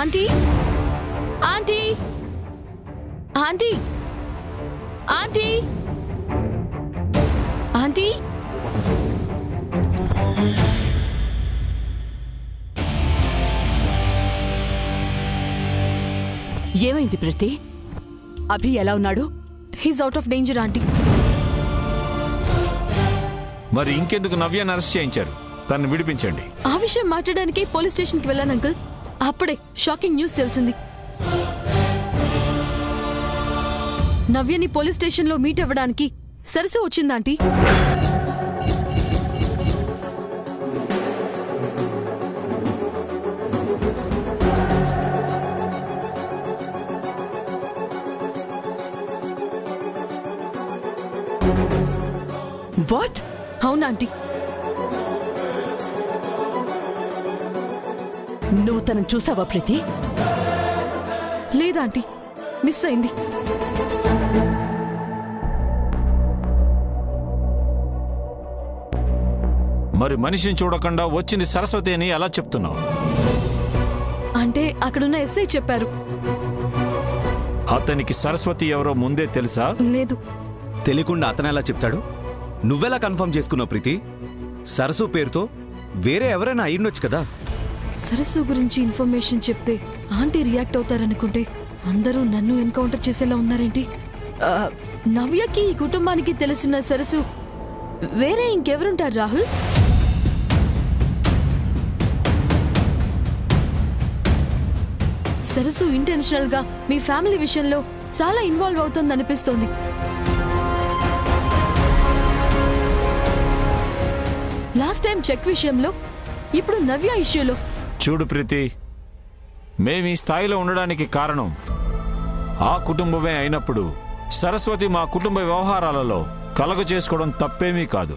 Aunty aunty aunty aunty aunty ఏమైంది ప్రీతి? అభి ఎలా ఉన్నాడు? He's out of danger aunty. మరి ఇంకెందుకు నవ్యాన్ని అరెస్ట్ చేయించారు? తనను విడిపించండి. ఆ విషయం మాట్లాడడానికి పోలీస్ స్టేషన్ కి వెళ్ళాను అంకుల్. అప్పుడే షాకింగ్ న్యూస్ తెలిసింది. నవ్యని పోలీస్ స్టేషన్ లో మీట్ అవ్వడానికి సరసు వచ్చిందాంటీ. వాట్? అవునాంటీ. నువ్వు తనను చూసావా ప్రీతి? లేదాంటీ, మిస్ అయింది. మరి మనిషిని చూడకుండా వచ్చింది సరస్వతి అని ఎలా చెప్తున్నావు? అంటే అక్కడున్న ఎస్ఐ చెప్పారు. అతనికి సరస్వతి ఎవరో ముందే తెలుసా? లేదు. తెలియకుండా అతను ఎలా చెప్తాడు? నువ్వెలా కన్ఫర్మ్ చేసుకున్నావు ప్రీతి? సరసు పేరుతో వేరే ఎవరైనా అయ్యుండొచ్చు కదా. సరస్సు గురించి ఇన్ఫర్మేషన్ చెప్తే ఆంటీ రియాక్ట్ అవుతారనుకుంటే అందరూ నన్ను ఎన్కౌంటర్ చేసేలా ఉన్నారేంటి? నవ్యకి ఈ కుటుంబానికి తెలిసిన సరస్సు వేరే ఇంకెవరుంటారు రాహుల్? సరస్సు ఇంటెన్షనల్ గా మీ ఫ్యామిలీ విషయంలో చాలా ఇన్వాల్వ్ అవుతుంది అనిపిస్తోంది. లాస్ట్ టైం చెక్ విషయంలో, ఇప్పుడు నవ్య ఇష్యూలో. చూడు ప్రీతి, మేము ఈ స్థాయిలో ఉండడానికి కారణం ఆ కుటుంబమే అయినప్పుడు సరస్వతి మా కుటుంబ వ్యవహారాలలో కలగ చేసుకోవడం తప్పేమీ కాదు.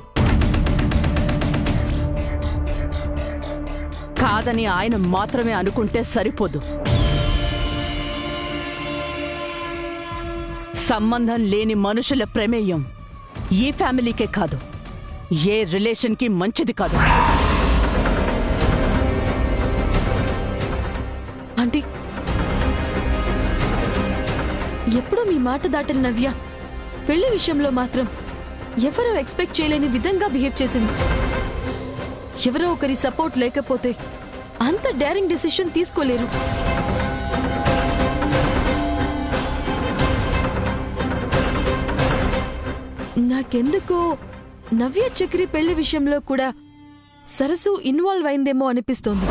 కాదని ఆయన మాత్రమే అనుకుంటే సరిపోదు. సంబంధం లేని మనుషుల ప్రమేయం ఈ ఫ్యామిలీకే కాదు, ఏ రిలేషన్కి మంచిది కాదు. ఆంటీ, ఎప్పుడూ మీ మాట దాటిన నవ్య పెళ్లి విషయంలో మాత్రం ఎవరో ఎక్స్పెక్ట్ చేయలేని విధంగా బిహేవ్ చేసింది. ఎవరో ఒకరి సపోర్ట్ లేకపోతే అంత డేరింగ్ డెసిషన్ తీసుకోలేరు. నాకెందుకో నవ్య చక్రి పెళ్లి విషయంలో కూడా సరసు ఇన్వాల్వ్ అయిందేమో అనిపిస్తోంది.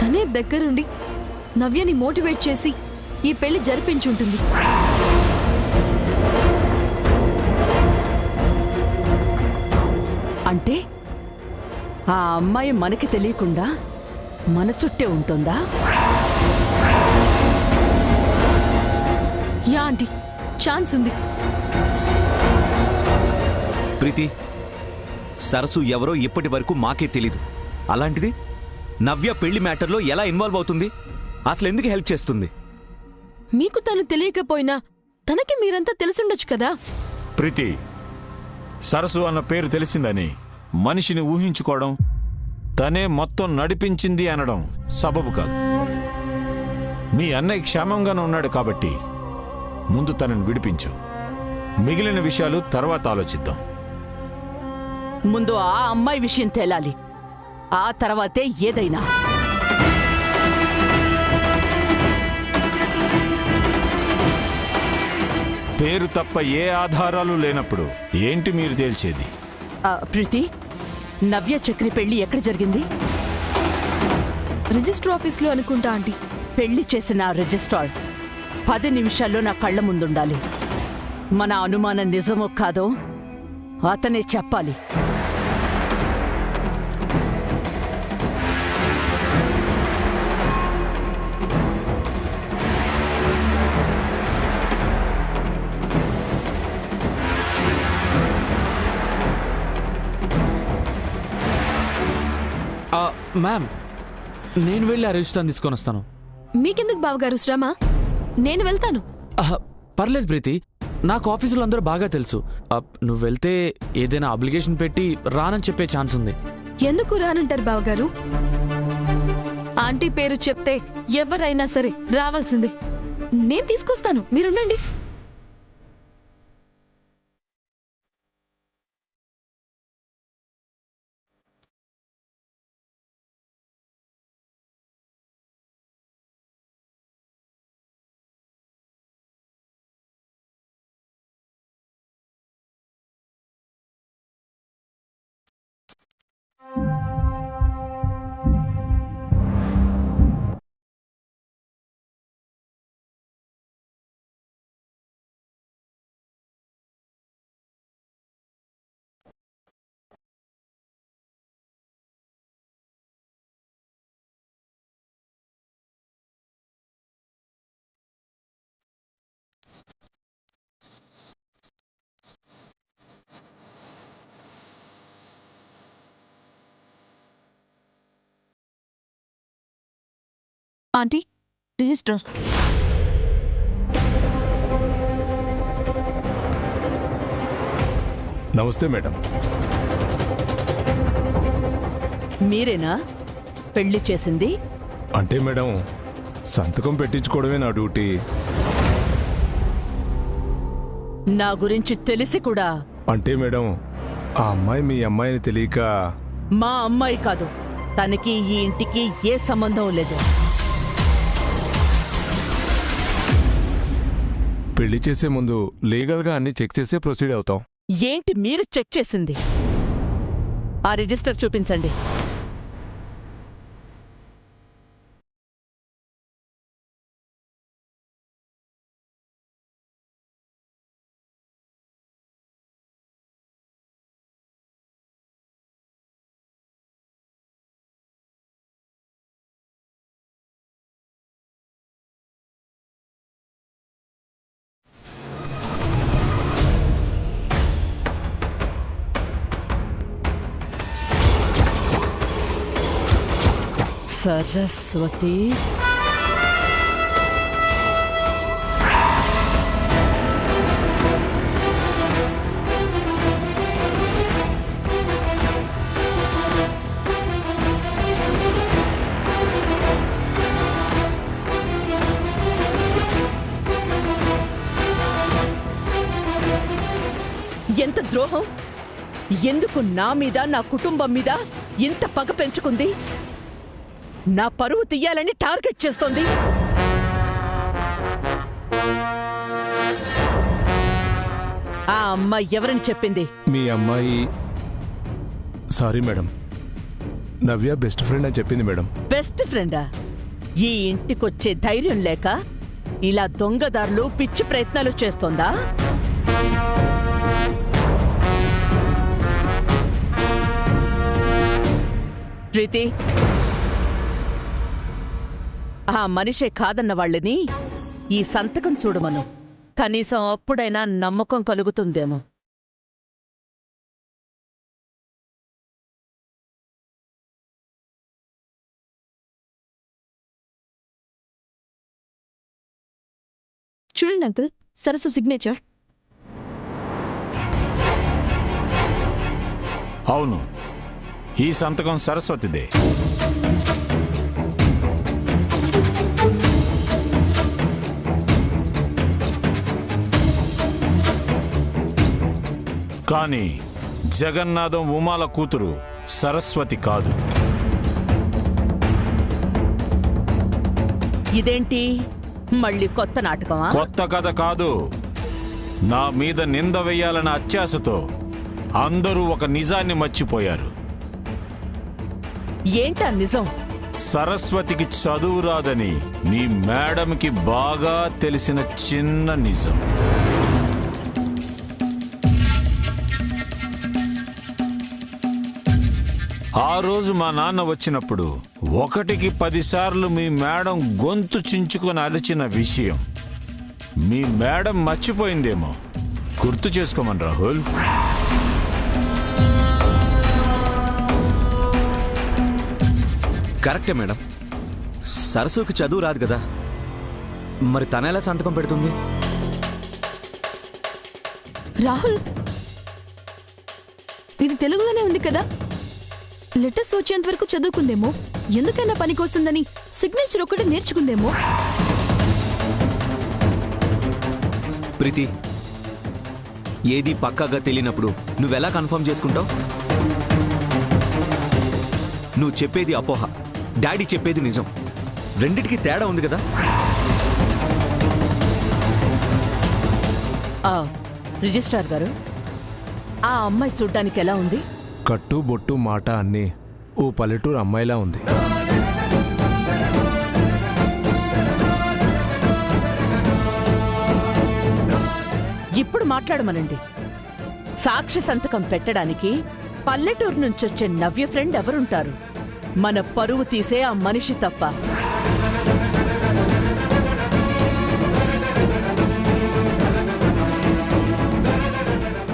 తనే దగ్గరుండి నవ్యని మోటివేట్ చేసి ఈ పెళ్లి జరిపించుంటుంది. అంటే ఆ అమ్మాయి మనకి తెలియకుండా మన చుట్టే ఉంటుందా? యా ఆంటీ, ఛాన్స్ ఉంది. ప్రీతి, సరసు ఎవరో ఇప్పటి వరకు మాకే తెలీదు. అలాంటిది నవ్య పెళ్లి మ్యాటర్లో ఎలా ఇన్వాల్వ్ అవుతుంది? అసలు ఎందుకు హెల్ప్ చేస్తుంది? మీకు తను తెలియకపోయినా తనకి మీరంతా తెలుసుండొచ్చు కదా. ప్రీతి, సరసు అన్న పేరు తెలిసిందని మనిషిని ఊహించుకోవడం, తనే మొత్తం నడిపించింది అనడం సబబు కాదు. మీ అన్నయ్య క్షేమంగానే ఉన్నాడు కాబట్టి ముందు తనని విడిపించు. మిగిలిన విషయాలు తర్వాత ఆలోచిద్దాం. ముందు ఆ అమ్మాయి విషయం తేలాలి, ఆ తర్వాతే ఏదైనా. పేరు తప్ప ఏ ఆధారాలు లేనప్పుడు ఏంటి మీరు తేల్చేది? ప్రీతి, నవ్య చక్రి పెళ్లి ఎక్కడ జరిగింది? రిజిస్టర్ ఆఫీస్లో అనుకుంటా ఆంటీ. పెళ్లి చేసిన రిజిస్ట్రార్ 10 నిమిషాల్లో నా కళ్ళ ముందుండాలి. మన అనుమానం నిజమో కాదో అతనే చెప్పాలి. మ్యామ్, నేను వెళ్ళి ఆ రిజిస్టర్ తీసుకొని వస్తాను. మీకెందుకు బావగారు శ్రమ? నేను వెళ్తాను. పర్లేదు ప్రీతి, నాకు ఆఫీసులో అందరూ బాగా తెలుసు. నువ్వు వెళ్తే ఏదైనా అప్లికేషన్ పెట్టి రానని చెప్పే ఛాన్స్ ఉంది. ఎందుకు రానంటారు బావగారు? ఆంటీ పేరు చెప్తే ఎవరైనా సరే రావాల్సిందే. నేను తీసుకొస్తాను, మీరుండండి. Aunty, register. నమస్తే మేడం. మీరేనా పెళ్లి చేసింది? అంటే మేడం, సంతకం పెట్టించుకోవడమే నా డ్యూటీ. నా గురించి తెలిసి కూడా? అంటే మేడం, ఆ అమ్మాయి మీ అమ్మాయిని తెలియక. మా అమ్మాయి కాదు, తనకి ఈ ఇంటికి ఏ సంబంధం లేదు. పెళ్లి చేసే ముందు లీగల్గా అన్ని చెక్ చేసే ప్రొసీడ్ అవుతాం. ఏంటి మీరు చెక్ చేసింది? ఆ రిజిస్టర్ చూపించండి. సరస్వతి, ఎంత ద్రోహం! ఎందుకు నా మీద, నా కుటుంబం మీద ఇంత పగ పెంచుకుంది? నా పరువు తీయాలని టార్గెట్ చేస్తోంది. ఆ అమ్మాయి ఎవరని చెప్పింది? మీ అమ్మాయి. సారీ మేడం, నవ్య బెస్ట్ ఫ్రెండ్ అని చెప్పింది మేడం. బెస్ట్ ఫ్రెండా? ఈ ఇంటికొచ్చే ధైర్యం లేక ఇలా దొంగదారులు పిచ్చి ప్రయత్నాలు చేస్తోందా? ప్రీతి, ఆ మనిషే కాదన్న వాళ్ళని ఈ సంతకం చూడమను. కనీసం అప్పుడైనా నమ్మకం కలుగుతుందేమో. చూడండి అంకుల్, సరస్సు సిగ్నేచర్. అవును, ఈ సంతకం సరస్వతిదే. కానీ జగన్నాథం ఉమాల కూతురు సరస్వతి కాదు. ఇదేంటి మళ్ళీ కొత్త నాటకమా? కొత్త కథ కాదు. నా మీద నింద వెయ్యాలన్న అత్యాశతో అందరూ ఒక నిజాన్ని మర్చిపోయారు. ఏంటా నిజం? సరస్వతికి చదువు రాదని మీ మేడంకి బాగా తెలిసిన చిన్న నిజం. ఆ రోజు మా నాన్న వచ్చినప్పుడు 1కి 10 సార్లు మీ మేడం గొంతు చించుకొని అరిచిన విషయం మీ మేడం మర్చిపోయిందేమో. గుర్తు చేసుకోమని రాహుల్. కరెక్టే మేడం, సరస్సుకి చదువు రాదు కదా, మరి తన ఎలా సంతకం పెడుతుంది? రాహుల్, ఇది తెలుగులోనే ఉంది కదా? లెటర్స్ వచ్చేంత వరకు చదువుకుందేమో, ఎందుకైనా పనికొస్తుందని సిగ్నేచర్ ఒకటి నేర్చుకుందేమో. ప్రీతి, ఏది పక్కాగా తెలియనప్పుడు నువ్వెలా కన్ఫర్మ్ చేసుకుంటావు? నువ్వు చెప్పేది అపోహ, డాడీ చెప్పేది నిజం. రెండిటికి తేడా ఉంది కదా. రిజిస్ట్రార్ గారు, ఆ అమ్మాయి చూడ్డానికి ఎలా ఉంది? కట్టు బొట్టు మాట అన్నీ ఓ పల్లెటూరు అమ్మాయిలా ఉంది. ఇప్పుడు మాట్లాడమనండి. సాక్షి సంతకం పెట్టడానికి పల్లెటూరు నుంచొచ్చే నవ్య ఫ్రెండ్ ఎవరుంటారు? మన పరువు తీసే ఆ మనిషి తప్ప.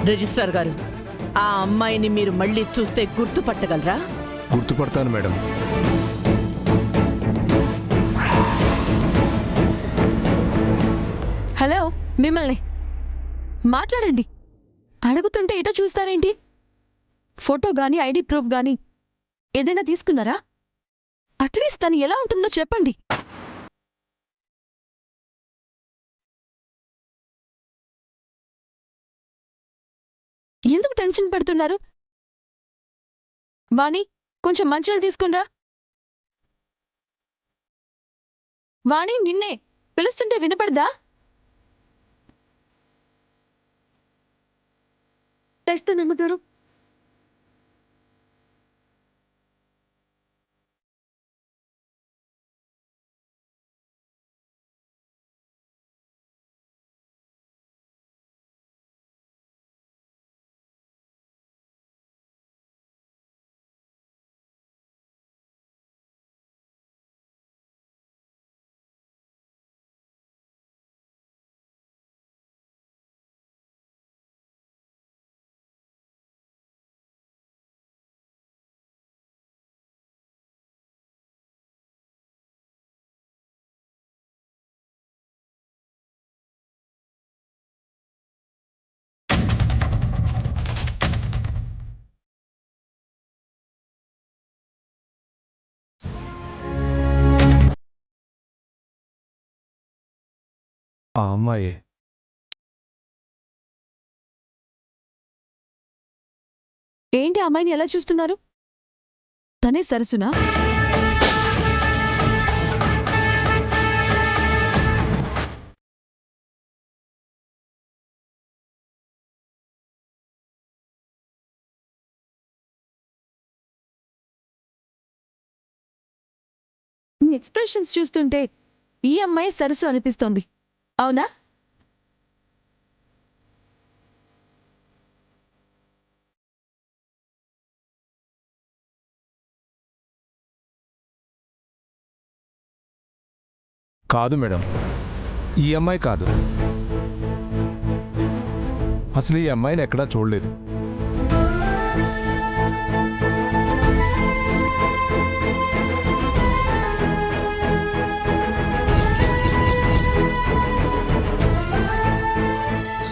రిజిస్ట్రార్ గారు, ఆ అమ్మాయిని మీరు మళ్ళీ చూస్తే గుర్తుపట్టగలరా? గుర్తుపడతాను మేడం. హలో, మిమ్మల్ని మాట్లాడండి. అడుగుతుంటే ఎటో చూస్తారేంటి? ఫోటో గాని ఐడి ప్రూఫ్ గాని ఏదైనా తీసుకున్నారా? అట్లీస్ట్ తను ఎలా ఉంటుందో చెప్పండి. ఎందుకు టెన్షన్ పడుతున్నారు? వాణి, కొంచెం మంచినీళ్ళు తీసుకునిరా. వాణి, నిన్నే పిలుస్తుంటే వినపడదా? తెస్తానమ్మగారు. ఆ అమ్మాయే. ఏంటి అమ్మాయిని ఎలా చూస్తున్నారు? తనే సరసునా? మీ ఎక్స్ప్రెషన్స్ చూస్తుంటే ఈ అమ్మాయి సరసు అనిపిస్తోంది. అవునా? కాదు మేడం, ఈ అమ్మాయి కాదు. అసలు ఈ అమ్మాయిని ఎక్కడా చూడలేదు.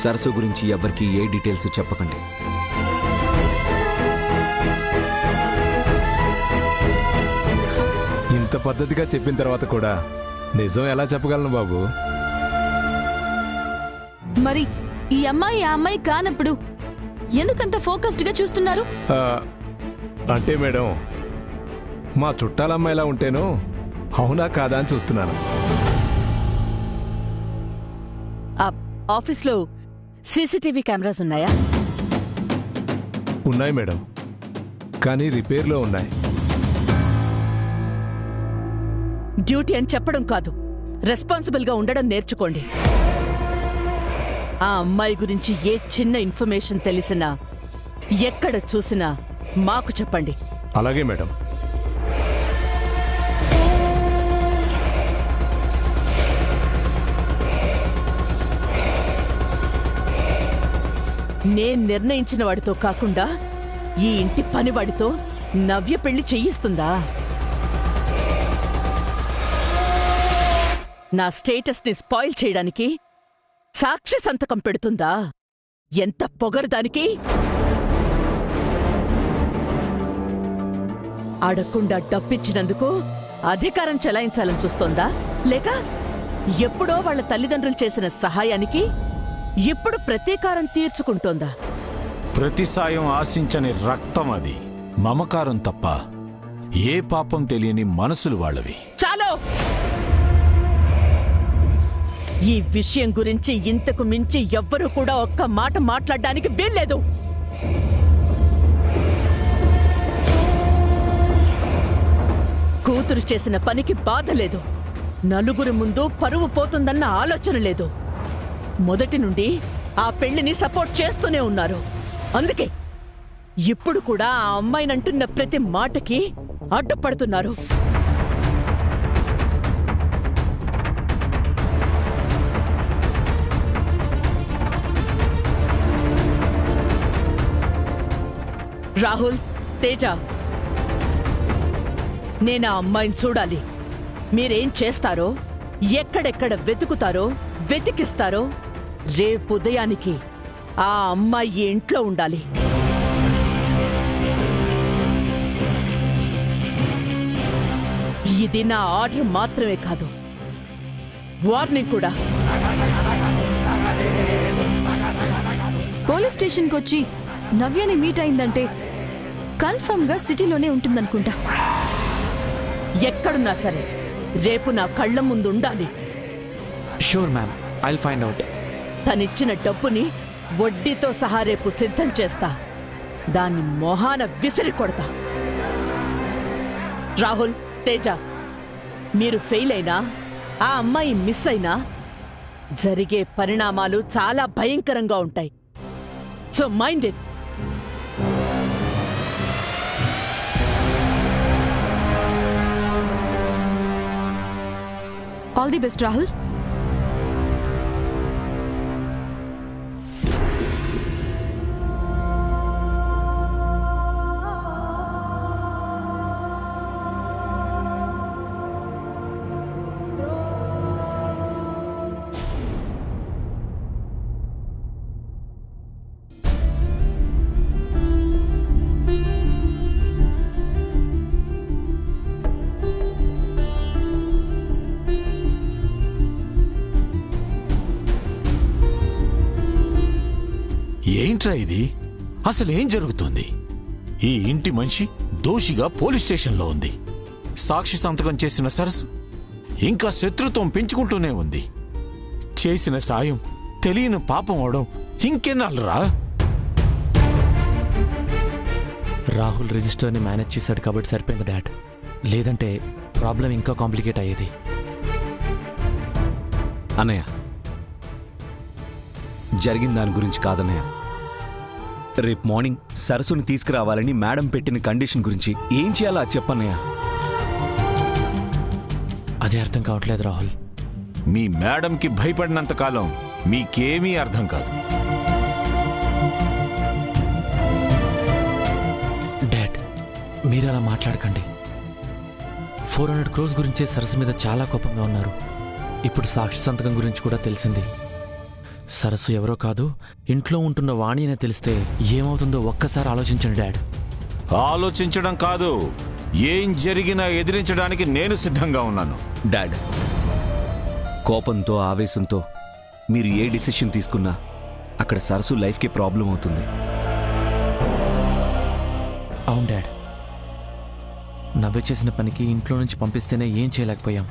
సరస్సు గురించి ఎవరికి ఏ డీటెయిల్స్ చెప్పకండి. ఇంత పద్ధతిగా చెప్పిన తర్వాత కూడా నిజం ఎలా చెప్పగలను బాబు? మరి ఈ అమ్మాయి ఆ అమ్మాయి కానప్పుడు ఎందుకంత ఫోకస్డ్గా చూస్తున్నారు? అంటే మేడం, మా చుట్టాల అమ్మాయిలా ఉంటేనో అవునా కాదా అని చూస్తున్నాను. ఆఫీస్లో సీసీటీవీ కెమెరాస్ ఉన్నాయా? ఉన్నాయి మేడం, కానీ రిపేర్లో ఉన్నాయి. డ్యూటీ అని చెప్పడం కాదు, రెస్పాన్సిబుల్గా ఉండడం నేర్చుకోండి. ఆ అమ్మాయి గురించి ఏ చిన్న ఇన్ఫర్మేషన్ తెలిసినా, ఎక్కడ చూసినా మాకు చెప్పండి. అలాగే మేడం. నేను నిర్ణయించిన వాడితో కాకుండా ఈ ఇంటి పనివాడితో నవ్య పెళ్లి చెయ్యిస్తుందా? నా స్టేటస్ని స్పాయిల్ చేయడానికి సాక్షి సంతకం పెడుతుందా? ఎంత పొగరు దానికి! అడగకుండా డబ్బిచ్చినందుకు అధికారం చెలాయించాలని చూస్తోందా, లేక ఎప్పుడో వాళ్ళ తల్లిదండ్రులు చేసిన సహాయానికి ఇప్పుడు ప్రతీకారం తీర్చుకుంటోందా? ప్రతి సాయం ఆశించని రక్తం అది. మమకారం తప్ప ఏ పాపం తెలియని మనసులు వాళ్ళవి. చాలు! ఈ విషయం గురించి ఇంతకు మించి ఎవ్వరూ కూడా ఒక్క మాట మాట్లాడడానికి వీల్లేదు. కూతురు చేసిన పనికి బాధ లేదు, నలుగురి ముందు పరువు పోతుందన్న ఆలోచన లేదు. మొదటి నుండి ఆ పెళ్లిని సపోర్ట్ చేస్తూనే ఉన్నారు. అందుకే ఇప్పుడు కూడా ఆ అమ్మాయినంటున్న ప్రతి మాటకి అడ్డుపడుతున్నారు. రాహుల్, తేజ, నేను ఆ అమ్మాయిని చూడాలి. మీరేం చేస్తారో, ఎక్కడెక్కడ వెతుకుతారో, వెతికిస్తారో, రేపు ఉదయానికి ఆ అమ్మాయి ఇంట్లో ఉండాలి. ఇది నా ఆర్డర్ మాత్రమే కాదు, వార్నింగ్ కూడా. పోలీస్ స్టేషన్కి వచ్చి నవ్యని మీట్ అయిందంటే కన్ఫర్మ్ గా సిటీలోనే ఉంటుందనుకుంటా. ఎక్కడున్నా సరే రేపు నా కళ్ళ ముందు ఉండాలి. Sure ma'am, I'll find out. తనిచ్చిన డబ్బుని వడ్డీతో సహా రేపు సిద్ధం చేస్తా. దాన్ని మొహాన విసిరి కొడతా. రాహుల్, తేజ, మీరు ఫెయిల్ అయినా, ఆ అమ్మాయి మిస్ అయినా జరిగే పరిణామాలు చాలా భయంకరంగా ఉంటాయి. So mind it. All the best Rahul. ఏంట్రా ఇది? అసలు ఏం జరుగుతుంది? ఈ ఇంటి మనిషి దోషిగా పోలీస్ స్టేషన్లో ఉంది. సాక్షి సంతకం చేసిన సరస్సు ఇంకా శత్రుత్వం పెంచుకుంటూనే ఉంది. చేసిన సాయం తెలియని పాపం అవడం ఇంకెన్నాళ్ళరా? రాహుల్ రిజిస్టర్ని మేనేజ్ చేశాడు కాబట్టి సరిపోయింది డాడ్. లేదంటే ప్రాబ్లం ఇంకా కాంప్లికేట్ అయ్యేది. అన్నయ్య, జరిగిన దాని గురించి కాదన్నయ్య. రేపు మార్నింగ్ సరస్సుని తీసుకురావాలని మేడం పెట్టిన కండిషన్ గురించి ఏం చేయాలో అది చెప్పన్నయ్య. అదే అర్థం కావట్లేదు రాహుల్. మీ మేడంకి భయపడినంతకాలం మీకేమీ అర్థం కాదు. డాడ్, మీరు అలా మాట్లాడకండి. 400 crores గురించే సరస్సు మీద చాలా కోపంగా ఉన్నారు. ఇప్పుడు సాక్షి సంతకం గురించి కూడా తెలిసింది. సరస్సు ఎవరో కాదు, ఇంట్లో ఉంటున్న వాణి అని తెలిస్తే ఏమవుతుందో ఒక్కసారి ఆలోచించండి డాడ్. ఆలోచించడం కాదు, ఏం జరిగినా ఎదిరించడానికి నేను సిద్ధంగా ఉన్నాను. డాడ్, కోపంతో ఆవేశంతో మీరు ఏ డిసిషన్ తీసుకున్నా అక్కడ సరస్సు లైఫ్కి ప్రాబ్లం అవుతుంది. అవును డాడ్, నవ్వే చేసిన పనికి ఇంట్లో నుంచి పంపిస్తేనే ఏం చేయలేకపోయాం.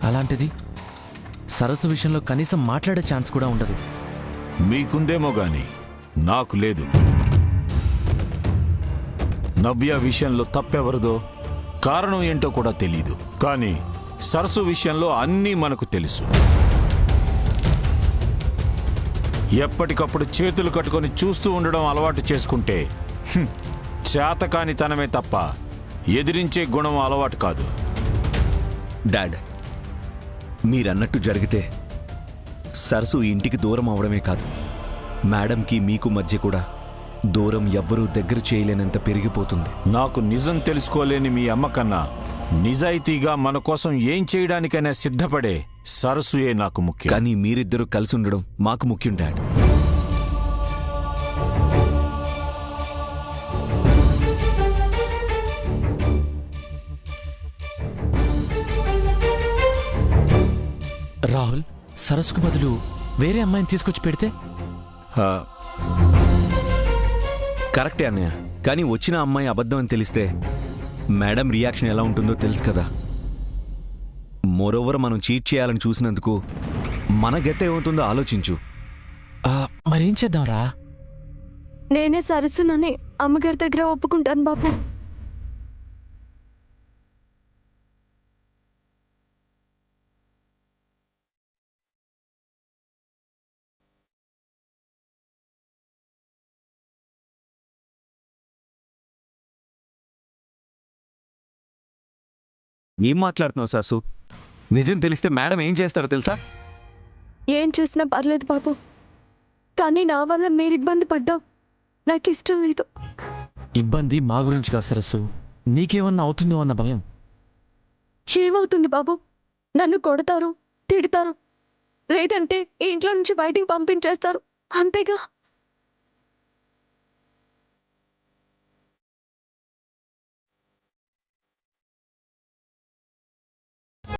అలాంటిది సరస్సు విషయంలో కనీసం మాట్లాడే ఛాన్స్ కూడా ఉండదు. మీకుందేమో గాని నాకు లేదు. నవ్య విషయంలో తప్పెవరిదో, కారణం ఏంటో కూడా తెలీదు. కానీ సరస్సు విషయంలో అన్నీ మనకు తెలుసు. ఎప్పటికప్పుడు చేతులు కట్టుకొని చూస్తూ ఉండడం అలవాటు చేసుకుంటే చేతకానితనమే తప్ప ఎదిరించే గుణం అలవాటు కాదు. డాడ్, మీరన్నట్టు జరిగితే సరస్సు ఇంటికి దూరం అవడమే కాదు, మేడంకి మీకు మధ్య కూడా దూరం ఎవ్వరూ దగ్గర చేయలేనంత పెరిగిపోతుంది. నాకు నిజం తెలుసుకోలేని మీ అమ్మ కన్నా నిజాయితీగా మన కోసం ఏం చేయడానికైనా సిద్ధపడే సరస్సుయే నాకు ముఖ్యం. కానీ మీరిద్దరూ కలిసి ఉండడం మాకు ముఖ్యం డాడ్. సరస్సుకు బదులు వేరే అమ్మాయిని తీసుకొచ్చి పెడితే? ఆ, కరెక్టే అన్నయ్య, కానీ వచ్చిన అమ్మాయి అబద్ధం అని తెలిస్తే మేడం రియాక్షన్ ఎలా ఉంటుందో తెలుసు కదా. మోరోవర్ మనం చీట్ చేయాలని చూసినందుకు మన గెత్త ఏమవుతుందో ఆలోచించు. మరేం చేద్దాంరా? నేనే సరస్సునని అమ్మగారి దగ్గర ఒప్పుకుంటాను బాబు. ఏం మాట్లాడుతున్నావు సరసు? నిజం తెలిస్తే మేడం ఏం చేస్తారో తెలుసా? ఏం చేసినా పర్లేదు బాబు, కానీ నా వల్ల మీరు ఇబ్బంది పడ్డావు నాకు ఇష్టం లేదు. ఇబ్బంది మా గురించి కాదు సరస్సు, నీకేమన్నా అవుతుందో అన్న భయం. ఏమవుతుంది బాబు? నన్ను కొడతారు, తిడతారు, లేదంటే ఇంట్లో నుంచి బయటికి పంపించేస్తారు, అంతేగా.